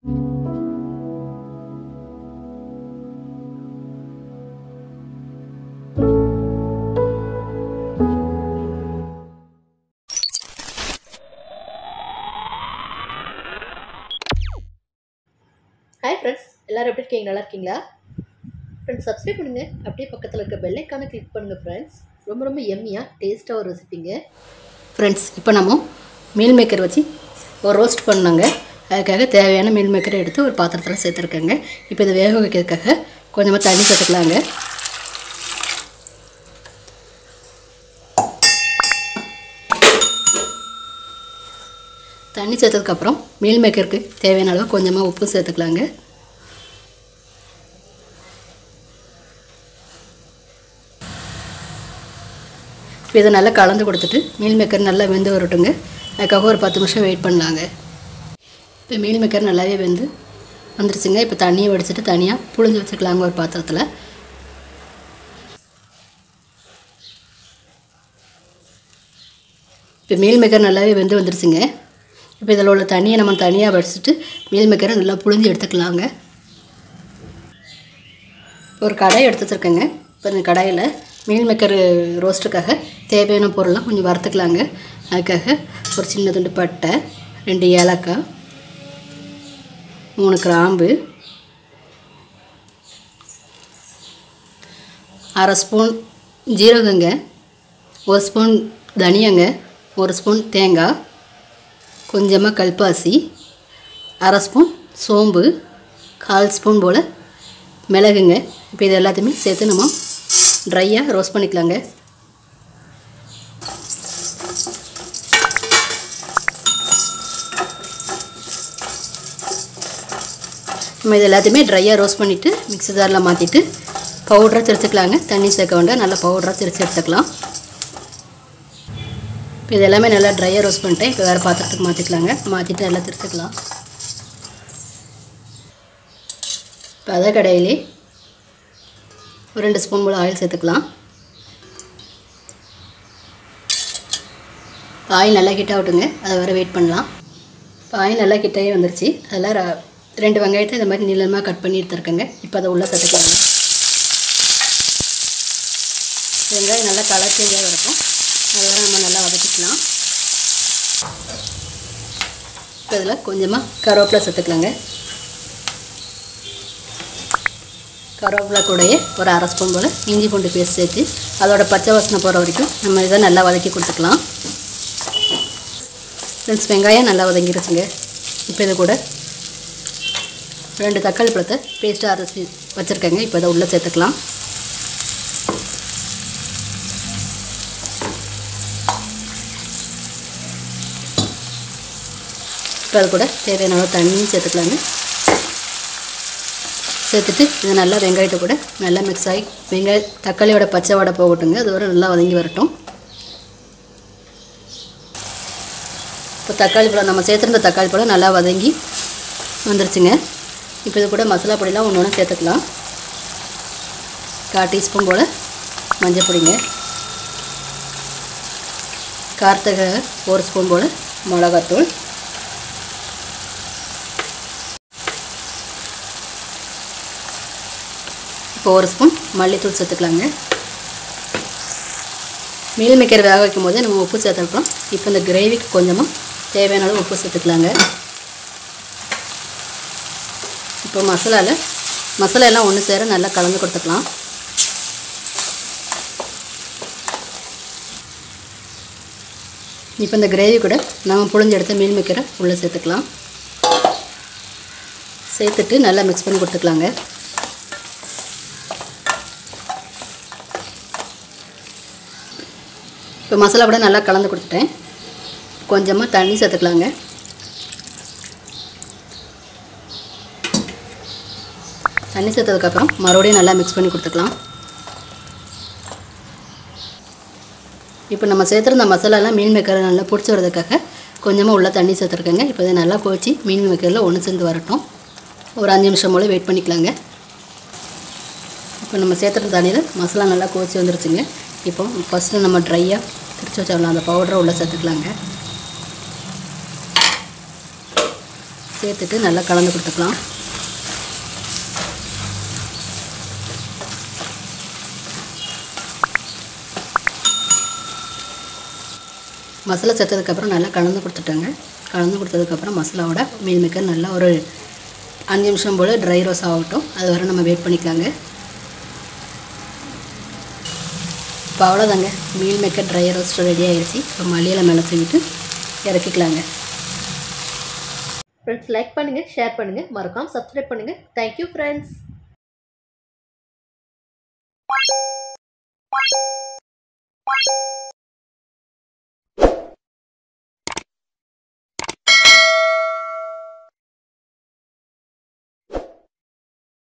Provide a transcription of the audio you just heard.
Hi friends, எல்லாரும் எப்படி இருக்கீங்க? நல்லா இருக்கீங்களா? Friends subscribe பண்ணுங்க. அப்படியே பக்கத்துல இருக்க பெல் ஐகானை கிளிக் பண்ணுங்க friends. ரொம்ப எம்மியா டேஸ்டா ஒரு ரெசிபிங்க. Friends, இப்போ நம்ம மீல் மேக்கர் வச்சு ஒரு ரோஸ்ட் பண்ணாங்க. அதுக்காக தேவையான மீல் மேக்கரை எடுத்து ஒரு பாத்திரத்துல சேர்த்துருக்கேங்க. இப்போ இதை வேக வைக்கிறதுக்காக கொஞ்சமா தண்ணி சேர்த்துக்கலாங்க. தண்ணி சேர்த்ததுக்கு அப்புறம் மீல் மேக்கருக்கு தேவையான அளவு கொஞ்சமா உப்பு சேர்த்துக்கலாங்க. இதை நல்லா கலந்து கொடுத்துட்டு மீல் மேக்கர் நல்லா வெந்து வரட்டுங்க. அதுக்காக ஒரு 10 நிமிஷம் வெயிட் பண்ணலாங்க. இப்போ மீல் மேக்கர் நல்லாவே வெந்து வந்துருச்சுங்க. இப்போ தண்ணியை வடிச்சிட்டு தனியாக புழிஞ்சு வச்சுக்கலாங்க ஒரு பாத்திரத்தில். இப்போ மீல் மேக்கர் நல்லாவே வெந்து வந்துருச்சுங்க. இப்போ இதில் உள்ள தண்ணியை நம்ம தனியாக வடிச்சிட்டு மீல் மேக்கரை நல்லா புழிஞ்சு எடுத்துக்கலாங்க. ஒரு கடாய் எடுத்து வச்சுருக்கேங்க. இப்போ இந்த கடாயில் மீல் மேக்கர் ரோஸ்ட்டுக்காக தேவையான பொருள்லாம் கொஞ்சம் வறுத்துக்கலாங்க. அதுக்காக ஒரு சின்ன துண்டு பட்டை, 2 ஏலக்காய், 3 கிராம்பு, 1/2 ஸ்பூன் ஜீரகங்க, 1 ஸ்பூன் தனியாங்க, 1 ஸ்பூன் தேங்காய், கொஞ்சமாக கல்பாசி, 1/2 ஸ்பூன் சோம்பு, 1/4 ஸ்பூன் போல் மிளகுங்க. இப்போ இது எல்லாத்தையுமே சேர்த்து நம்ம ட்ரையாக ரோஸ்ட் பண்ணிக்கலாங்க. நம்ம இது எல்லாத்தையுமே ட்ரையாக ரோஸ்ட் பண்ணிவிட்டு மிக்ஸி ஜாரில் மாற்றிட்டு பவுடராக திரிச்சுக்கலாங்க. தண்ணி சேர்க்க வேண்டாம், நல்லா பவுடராக திரிச்சு எடுத்துக்கலாம். இப்போ இது எல்லாமே நல்லா ட்ரையாக ரோஸ்ட் பண்ணிட்டேன். இப்போ வேறு பாத்திரத்துக்கு மாற்றிக்கலாங்க. மாற்றிட்டு நல்லா திரிச்சுக்கலாம். இப்போ அதே கடாயிலே ஒரு 2 ஸ்பூன் போல் ஆயில் சேர்த்துக்கலாம். ஆயில் நல்லா ஹீட் ஆகட்டுங்க, அதை வர வெயிட் பண்ணலாம். இப்போ ஆயில் நல்லா ஹீட்டாகி வந்துருச்சு. அதில் 2 வெங்காயத்தை இந்த மாதிரி நீளமாக கட் பண்ணி எடுத்துருக்கேங்க. இப்போ அதை உள்ளே சேர்த்துக்கலாங்க. வெங்காயம் நல்லா கலர் சேஞ்சாக இருக்கும், அதை வர நம்ம நல்லா வதக்கிக்கலாம். இப்போ இதில் கொஞ்சமாக கருவேப்பிலை சேர்த்துக்கலாங்க. கருவேப்பிலை கூடயே ஒரு 1/2 ஸ்பூன் போல் இஞ்சி பூண்டு பேஸ்ட் சேர்த்து அதோட பச்சை வாசனை போகிற வரைக்கும் நம்ம இதை நல்லா வதக்கி கொடுத்துக்கலாம். ஃப்ரெண்ட்ஸ், வெங்காயம் நல்லா வதங்கிடுச்சுங்க. இப்போ இது கூட 2 தக்காளி பழத்தை பேஸ்ட்டாக அரைச்சி வச்சுருக்கேங்க. இப்போ இதை உள்ளே சேர்த்துக்கலாம். இப்போ அது கூட தேவையான அளவு தண்ணியும் சேர்த்துக்கலாங்க. சேர்த்துட்டு இது நல்லா வெங்காயத்தை கூட நல்லா மிக்ஸ் ஆகி தக்காளியோட பச்சை வடை போகட்டுங்க. அது வரை நல்லா வதங்கி வரட்டும். இப்போ தக்காளி பழம் நம்ம சேர்த்துருந்த தக்காளி பழம் நல்லா வதங்கி வந்துருச்சுங்க. இப்போ இது கூட மசாலா பொடிலாம் ஒன்று ஒன்று சேர்த்துக்கலாம். 1/4 டீஸ்பூன் போல் மஞ்சள் பொடிங்க, காரத்துக்கு 1 ஸ்பூன் போல் மிளகாத்தூள், இப்போ 1 ஸ்பூன் மல்லித்தூள் சேர்த்துக்கலாங்க. மீல் மேக்கர் வேக வைக்கும் போது நம்ம உப்பு சேர்த்துருக்கோம். இப்போ இந்த கிரேவிக்கு கொஞ்சமாக தேவையான அளவு உப்பு சேர்த்துக்கலாங்க. இப்போ மசாலா எல்லாம் ஒன்று சேர நல்லா கலந்து கொடுத்துக்கலாம். இப்போ இந்த கிரேவி கூட நம்ம புழிஞ்சு எடுத்த மீல் மேக்கரை உள்ளே சேர்த்துக்கலாம். சேர்த்துட்டு நல்லா மிக்ஸ் பண்ணி கொடுத்துக்கலாங்க. இப்போ மசாலா கூட நல்லா கலந்து கொடுத்துட்டேன். கொஞ்சமாக தண்ணி சேர்த்துக்கலாங்க. தண்ணி சேர்த்ததுக்கப்புறம் மறுபடியும் நல்லா மிக்ஸ் பண்ணி கொடுத்துக்கலாம். இப்போ நம்ம சேர்த்துருந்த மசாலாலாம் மீன் மேக்கரை நல்லா பிடிச்சி வரதுக்காக கொஞ்சமாக உள்ள தண்ணி சேர்த்துருக்கேங்க. இப்போ இதை நல்லா கொதிச்சு மீன் மேக்கரில் ஒன்று சேர்ந்து வரட்டும். ஒரு 5 நிமிஷம் போல் வெயிட் பண்ணிக்கலாங்க. இப்போ நம்ம சேர்த்துருந்த தண்ணியில் மசாலா நல்லா கொதிச்சு வந்துருச்சுங்க. இப்போ ஃபஸ்ட்டு நம்ம ட்ரையாக திரிச்சு வச்சிடலாம். அந்த பவுடரை உள்ளே சேர்த்துக்கலாங்க. சேர்த்துட்டு நல்லா கலந்து கொடுத்துக்கலாம். மசாலா சேர்த்ததுக்கப்புறம் நல்லா கலந்து கொடுத்துட்டேங்க. கலந்து கொடுத்ததுக்கப்புறம் மசாலாவோட மீல் மேக்கர் நல்லா ஒரு 5 நிமிஷம் போல் ட்ரை ரோஸ்ட் ஆகட்டும். அது வரை நம்ம வெயிட் பண்ணிக்கலாங்க. இப்போ அவ்வளோதாங்க, meal maker dry roast ready ஆகிடுச்சு. இப்போ மல்லியில் மேலே தூவிட்டு இறக்கிக்கலாங்க. ஃப்ரெண்ட்ஸ், லைக் பண்ணுங்கள், ஷேர் பண்ணுங்கள், மறக்காமல் சப்ஸ்கிரைப் பண்ணுங்கள். Thank you friends.